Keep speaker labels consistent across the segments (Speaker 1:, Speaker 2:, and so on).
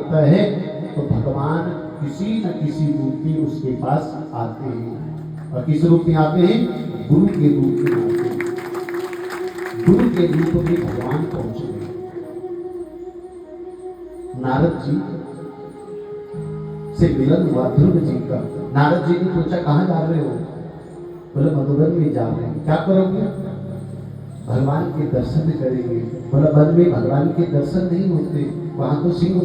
Speaker 1: होता है तो भगवान किसी न किसी रूप में उसके पास आते हैं। और किस रूप में आते हैं? गुरु के रूप में आते हैं। गुरु के रूप में भगवान पहुंच गए। नारद जी से मिलन हुआ ध्रुव जी का। नारद जी ने पूछा कहाँ जा रहे हो? बोले मधुबन में जा रहे हैं। क्या करोगे? भगवान के दर्शन करेंगे। बोला वन में भगवान के दर्शन नहीं होते, वहां तो सिंह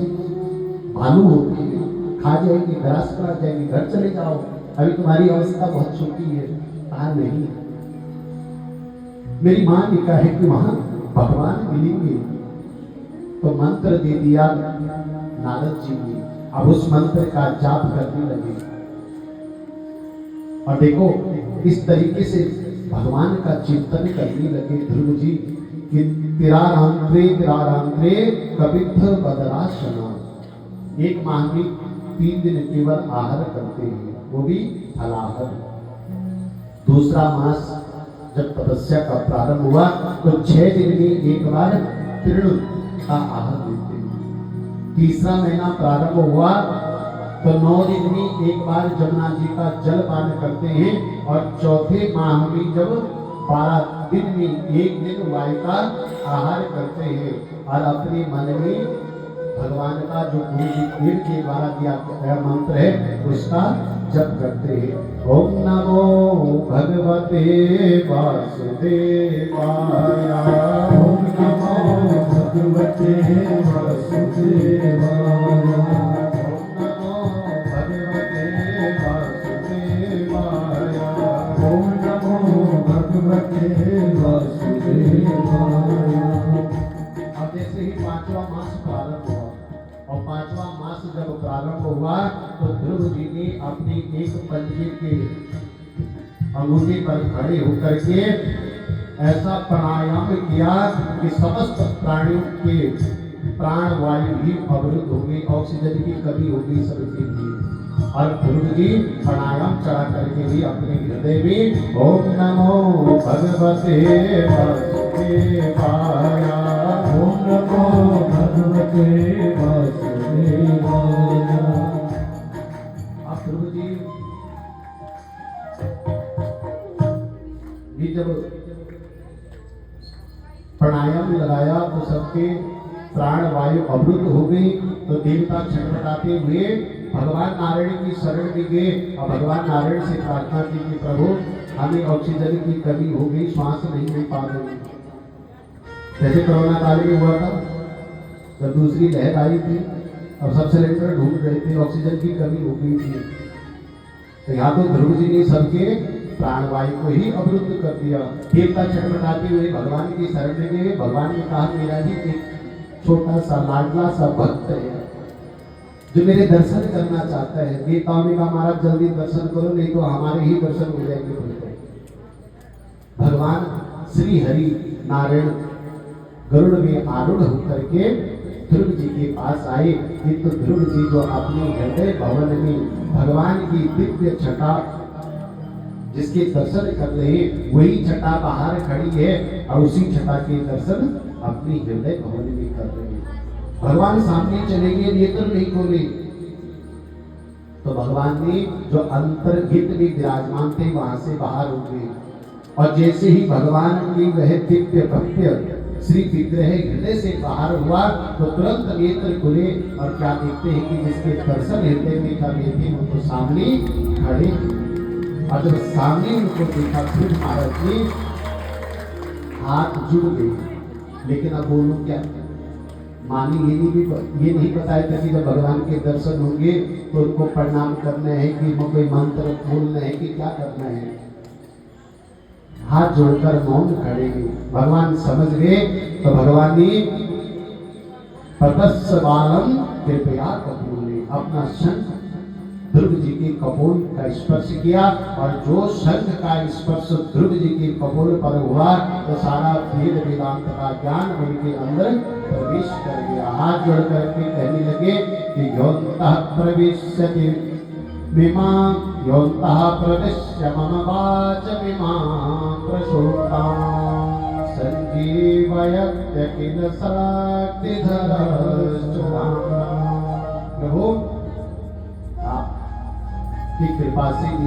Speaker 1: भालू होते हैं, खा जाएंगे, ग्रास पर जाएंगे, घर चले जाओ, अभी तुम्हारी अवस्था बहुत छोटी है। कहा नहीं, मेरी मां ने कहा है कि वहां भगवान मिलेंगे। तो मंत्र दे दिया नारद जी ने। अब उस मंत्र का जाप करने लगे और देखो इस तरीके से भगवान का चिंतन करने लगे ध्रुव जी कि तिरारांत्रे कवित्थ बदराशना। एक माह में 3 दिन केवल आहार करते हैं, वो भी फलाहार। दूसरा मास जब तपस्या का प्रारंभ हुआ तो 6 दिन में एक बार तृण का आहार लेते हैं। तीसरा महीना प्रारंभ हुआ तो 9 दिन में एक बार जमुना जी का जल पान करते हैं। और चौथे माह में जब 12 दिन में एक दिन वायु का आहार करते हैं और अपने मन में भगवान का जो गुरु जी पीर के द्वारा दिया गया मंत्र है उसका जप करते हैं। ओम नमो भगवते वासुदेवाय। ओम नमो भगवते वासुदेवाय। अब जैसे ही 5वां मास प्रारंभ हुआ और 5वां मास जब प्रारंभ हुआ तो ध्रुव जी ने अपने एक पंजे के अंगूठे पर खड़े होकर के ऐसा प्राणायाम किया कि समस्त प्राणियों के प्राण वायु भी अवरुद्ध हो गई, ऑक्सीजन की कमी हो गई सबके लिए। और ध्रुव जी प्राणायाम चढ़ा करके भी अपने हृदय में ओम नमो भगवते वासुदेवाय। ओम नमो भगवते वासुदेवाय। अब ध्रुव जी भी जब प्राणायाम लगाया तो सबके प्राण वायु अवरुद्ध हो गई। तो देवता छटपटाते हुए भगवान नारायण की शरण में गए और भगवान नारायण से प्रार्थना की कि प्रभु हमें ऑक्सीजन की कमी हो गई, श्वास नहीं ले पा रहे। जैसे कोरोना काल में हुआ था जब दूसरी लहर आई थी और सब सिलेंडर ढूंढ रहे थे, ऑक्सीजन की कमी हो गई थी। तो यहाँ तो ध्रुव जी ने सबके प्राणवायु को ही अवरुद्ध कर दिया। देवता छटपटाते हुए भगवान की शरण में गए। भगवान ने कहा मेरा ही एक छोटा सा लाडला सा भक्त है जो मेरे दर्शन करना चाहता है। देवताओं ने कहा महाराज जल्दी दर्शन करो नहीं तो हमारे ही दर्शन हो जाएंगे। भगवान श्री हरि नारायण गरुड़ में आरूढ़ होकर के ध्रुव जी के पास आए। किंतु ध्रुव जी जो अपने हृदय भवन में भगवान की दिव्य छटा जिसके दर्शन कर रहे वही छटा बाहर खड़ी है और उसी छटा के दर्शन अपनी हृदय भवन में कर रहे हैं। भगवान सामने चले गए, नेत्र नहीं खोले। तो भगवान ने जो अंतर्हित में विराजमान थे वहां से बाहर हो गए और जैसे ही भगवान की वह दिव्य भव्य श्री विग्रह हृदय से बाहर हुआ तो तुरंत नेत्र खुले और क्या देखते हैं कि जिसके दर्शन हृदय में कर रहे थे वो तो सामने खड़े। और जब सामने उनको देखा फिर महाराज जी हाथ जुड़ गए। लेकिन अब वो लोग क्या मानी ये नहीं बताया था कि जब भगवान के दर्शन होंगे तो उनको प्रणाम करना है कि कोई मंत्र बोलना है कि क्या करना है। हाथ जोड़कर मौन खड़े हैं। भगवान समझ गए तो भगवान ने ततस्स बालम कृपया कपूर अपना शंख ध्रुव जी के कपोल का स्पर्श किया और जो शंख का स्पर्श ध्रुव जी के कपोल पर हुआ तो सारा वेद वेदांत का ज्ञान उनके अंदर प्रवेश कर गया। हाथ जोड़ करके कहने लगे कि योऽन्तः प्रविश्यति विमां योऽन्तः प्रविश्य मम वाचमिमां प्रसूतां संजीवयत्य किल शक्तिधरश्चुताम्। की कृपा से